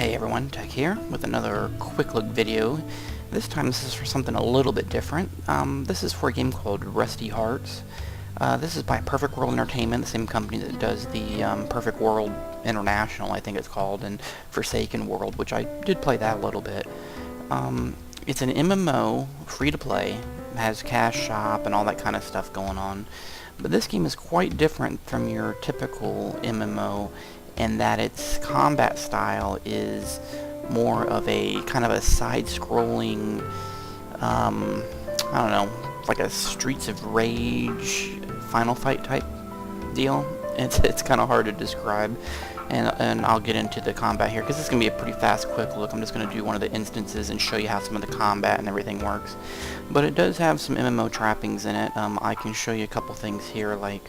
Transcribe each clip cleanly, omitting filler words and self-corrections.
Hey everyone, Tech here with another quick look video. This time this is for something a little bit different. This is for a game called Rusty Hearts. This is by Perfect World Entertainment, the same company that does the Perfect World International, I think it's called, and Forsaken World, which I did play that a little bit. It's an MMO, free to play, has cash shop and all that kind of stuff going on. But this game is quite different from your typical MMO in that its combat style is more of a kind of a side-scrolling, I don't know, like a Streets of Rage Final Fight type deal. It's kind of hard to describe, and I'll get into the combat here because this is going to be a pretty fast, quick look. I'm just going to do one of the instances and show you how some of the combat and everything works. But it does have some MMO trappings in it. I can show you a couple things here, like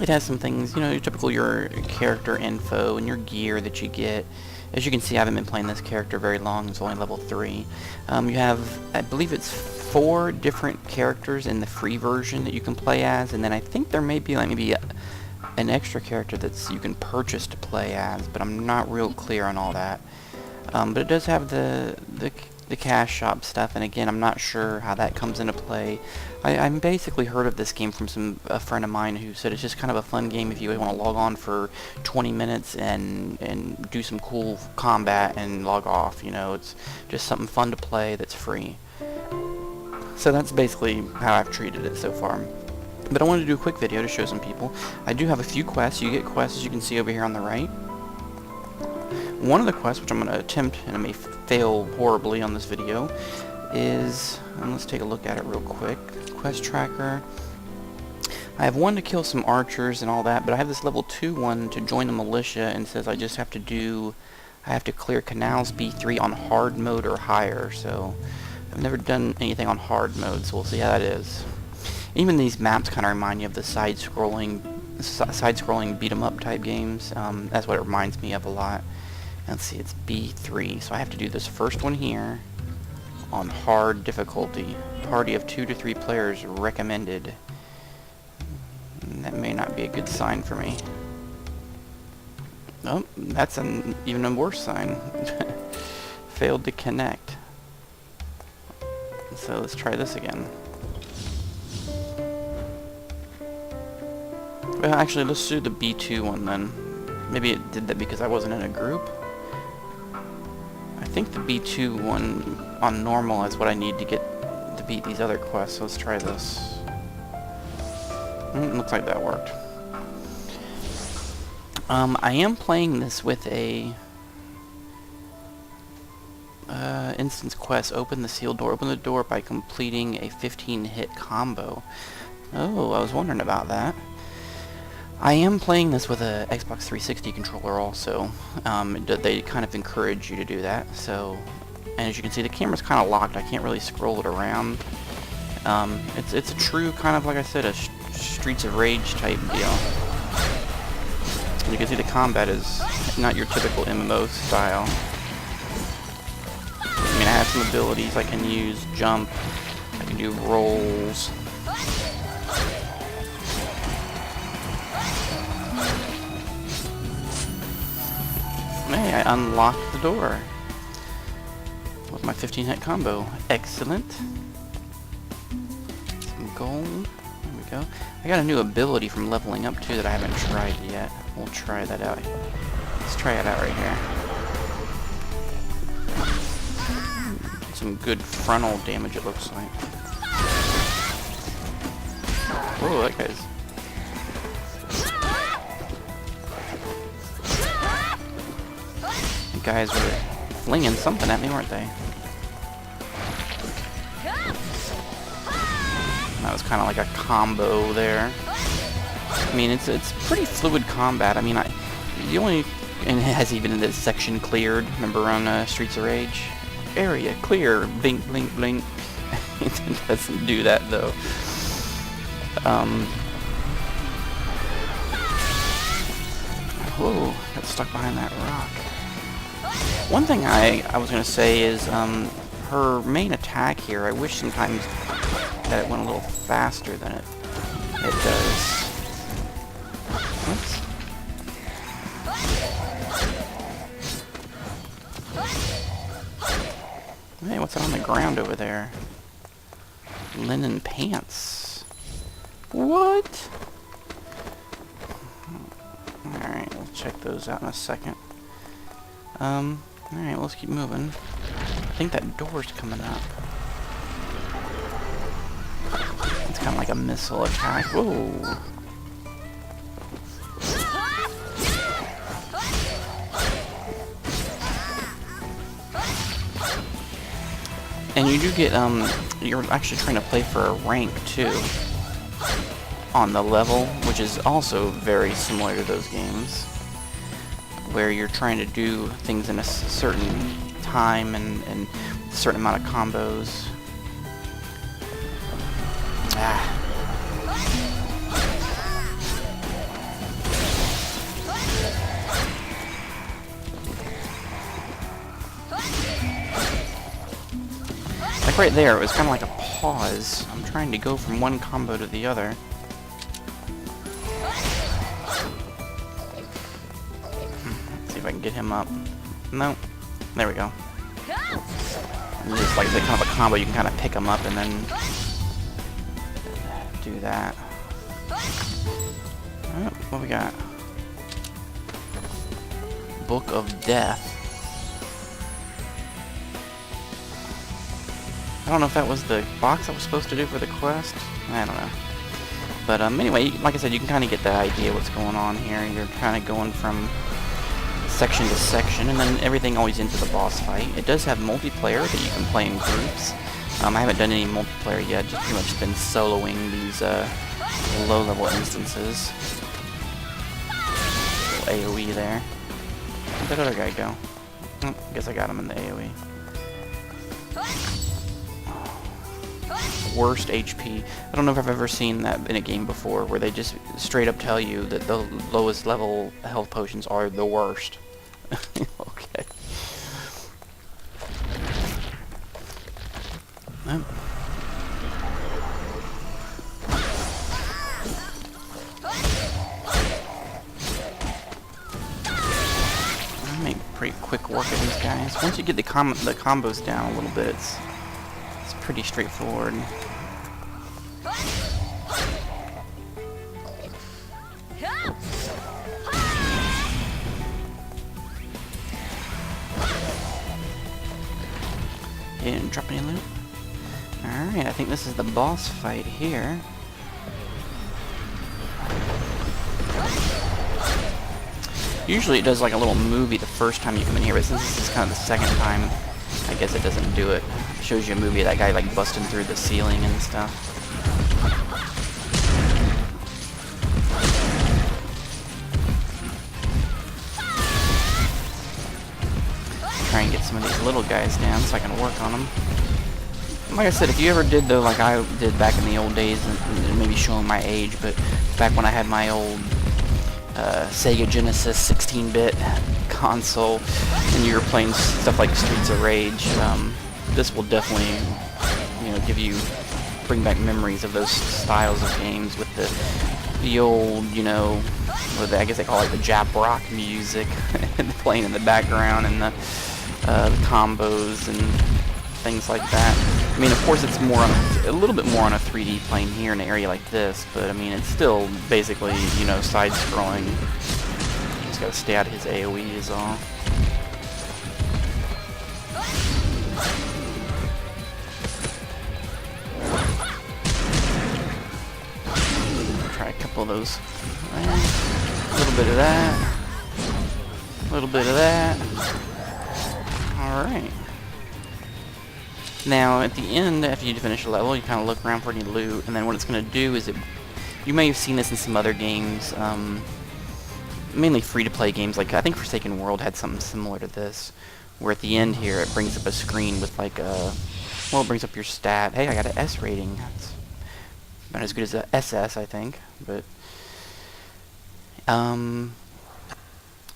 it has some things, you know, your character info and your gear that you get. As you can see, I haven't been playing this character very long. It's only level 3. You have, I believe it's 4 different characters in the free version that you can play as, and then I think there may be like an extra character that's you can purchase to play as, but I'm not real clear on all that. But it does have the cash shop stuff, and again, I'm not sure how that comes into play. I basically heard of this game from a friend of mine who said it's just kind of a fun game if you want to log on for 20 minutes and do some cool combat and log off. You know, it's just something fun to play that's free. So that's basically how I've treated it so far. But I wanted to do a quick video to show some people. I do have a few quests. You get quests, as you can see over here on the right. One of the quests, which I'm going to attempt, and I may fail horribly on this video, is, and let's take a look at it real quick. Quest tracker. I have one to kill some archers and all that, but I have this level 2 one to join the militia, and says I just have to clear canals B3 on hard mode or higher. So I've never done anything on hard mode, so we'll see how that is. Even these maps kind of remind you of the side-scrolling beat 'em up type games. That's what it reminds me of a lot. Let's see, it's B3, so I have to do this first one here on hard difficulty. Party of 2 to 3 players recommended. That may not be a good sign for me. Oh, that's even a worse sign. Failed to connect. So let's try this again. Well, actually, let's do the B2 one then. Maybe it did that because I wasn't in a group. I think the B2 one on normal is what I need to get to beat these other quests, so let's try this. Looks like that worked. I am playing this with a instance quest. Open the sealed door. Open the door by completing a 15-hit combo. Oh, I was wondering about that. I am playing this with a Xbox 360 controller also. They kind of encourage you to do that. So, and as you can see, the camera's kind of locked. I can't really scroll it around. It's a true kind of, like I said, a Streets of Rage type deal. You can see the combat is not your typical MMO style. I mean, I have some abilities. I can use jump. I can do rolls. Hey, I unlocked the door with my 15-hit combo. Excellent. Some gold. There we go. I got a new ability from leveling up too that I haven't tried yet. We'll try that out. Let's try it out right here. Some good frontal damage, it looks like. Whoa, that guy's... guys were flinging something at me, weren't they? That was kind of like a combo there. I mean, it's pretty fluid combat. I mean, and it has even this section cleared. Remember on Streets of Rage? Area clear. Blink, blink, blink. It doesn't do that though. Whoa, got stuck behind that rock. One thing I was going to say is her main attack here, I wish sometimes that it went a little faster than it does. Oops. Hey, what's on the ground over there? Linen pants. What? Alright, we'll check those out in a second. Alright, let's keep moving. I think that door's coming up. It's kind of like a missile attack. Whoa! And you do get, you're actually trying to play for a rank, too, on the level, which is also very similar to those games, where you're trying to do things in a certain time and a certain amount of combos. Ah. Like right there, it was kind of like a pause. I'm trying to go from one combo to the other. Let's see if I can get him up. No. There we go. And just like the kind of a combo, you can kind of pick him up and then do that. Oh, what we got? Book of Death. I don't know if that was the box I was supposed to do for the quest. I don't know. But anyway, like I said, you can kind of get the idea what's going on here. You're kind of going from section to section, and then everything always into the boss fight. It does have multiplayer that you can play in groups. I haven't done any multiplayer yet, just pretty much been soloing these low-level instances. Little AoE there. Where'd that other guy go? Oh, I guess I got him in the AoE. Worst HP. I don't know if I've ever seen that in a game before, where they just straight up tell you that the lowest level health potions are the worst. Okay. I make pretty quick work of these guys. Once you get the combos down a little bit, it's pretty straightforward. You didn't drop any loot? Alright, I think this is the boss fight here. Usually it does like a little movie the first time you come in here, but since this is kind of the second time, I guess it doesn't do it. It shows you a movie of that guy like busting through the ceiling and stuff. Try and get some of these little guys down so I can work on them. Like I said, if you ever did though, like I did back in the old days, and maybe showing my age, but back when I had my old Sega Genesis 16-bit console, and you were playing stuff like Streets of Rage, this will definitely, you know, bring back memories of those styles of games with the old, you know, I guess they call it the Jap rock music, playing in the background, and the combos and things like that. I mean, of course, it's more on a little bit more on a 3D plane here in an area like this, but I mean, it's still basically, you know, side-scrolling. Just gotta stay out of his AoE is all. Try a couple of those. A little bit of that. A little bit of that. All right. Now, at the end, after you finish a level, you kind of look around for any loot, and then what it's going to do is you may have seen this in some other games, mainly free-to-play games, like I think Forsaken World had something similar to this, where at the end here it brings up a screen with like a, well, it brings up your stat. Hey, I got an S rating. That's not as good as a SS, I think, but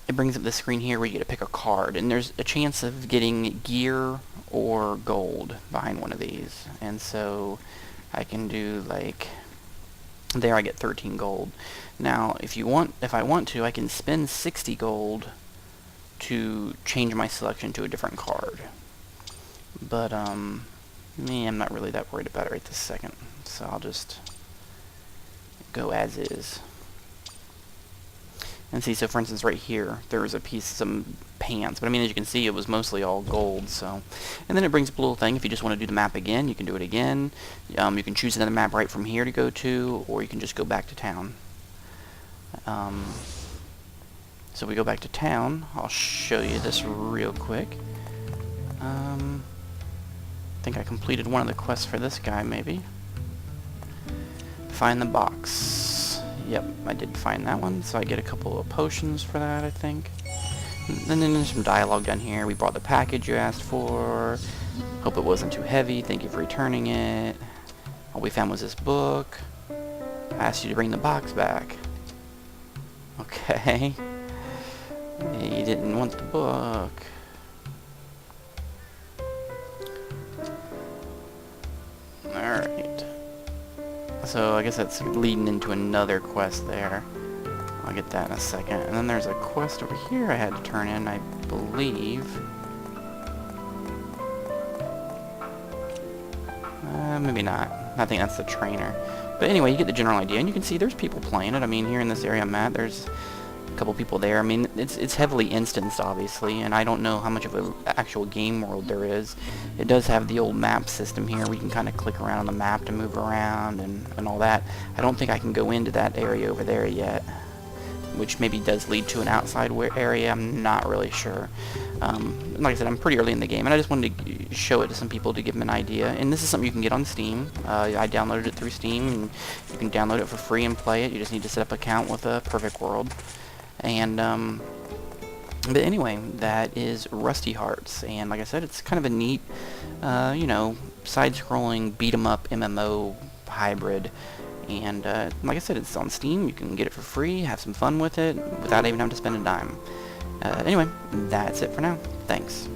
it brings up the screen here where you get to pick a card, and there's a chance of getting gear or gold behind one of these. And so I can do like, there I get 13 gold. Now if I want to, I can spend 60 gold to change my selection to a different card. But, me, I'm not really that worried about it right this second. So I'll just go as is. And see, so for instance right here, there was a piece, some pants, but I mean, as you can see, it was mostly all gold, so. And then it brings up a little thing, if you just want to do the map again, you can do it again. You can choose another map right from here to go to, or you can just go back to town. So we go back to town. I'll show you this real quick. I think I completed one of the quests for this guy, maybe. Find the box. Yep, I did find that one, so I get a couple of potions for that, I think. And then there's some dialogue down here. We brought the package you asked for. Hope it wasn't too heavy. Thank you for returning it. All we found was this book. I asked you to bring the box back. Okay. You didn't want the book. Alright. So I guess that's leading into another quest there. I'll get that in a second. And then there's a quest over here I had to turn in, I believe. Maybe not. I think that's the trainer. But anyway, you get the general idea, and you can see there's people playing it. I mean, here in this area I'm at, there's a couple people there. I mean, it's heavily instanced, obviously, and I don't know how much of an actual game world there is. It does have the old map system here. We can kind of click around on the map to move around and all that. I don't think I can go into that area over there yet, which maybe does lead to an outside area. I'm not really sure. Like I said, I'm pretty early in the game, and I just wanted to show it to some people to give them an idea. And this is something you can get on Steam. I downloaded it through Steam, and you can download it for free and play it. You just need to set up an account with a Perfect World. And, but anyway, that is Rusty Hearts. And like I said, it's kind of a neat, you know, side-scrolling, beat-em-up MMO hybrid. And like I said, it's on Steam. You can get it for free, have some fun with it, without even having to spend a dime. Anyway, that's it for now. Thanks.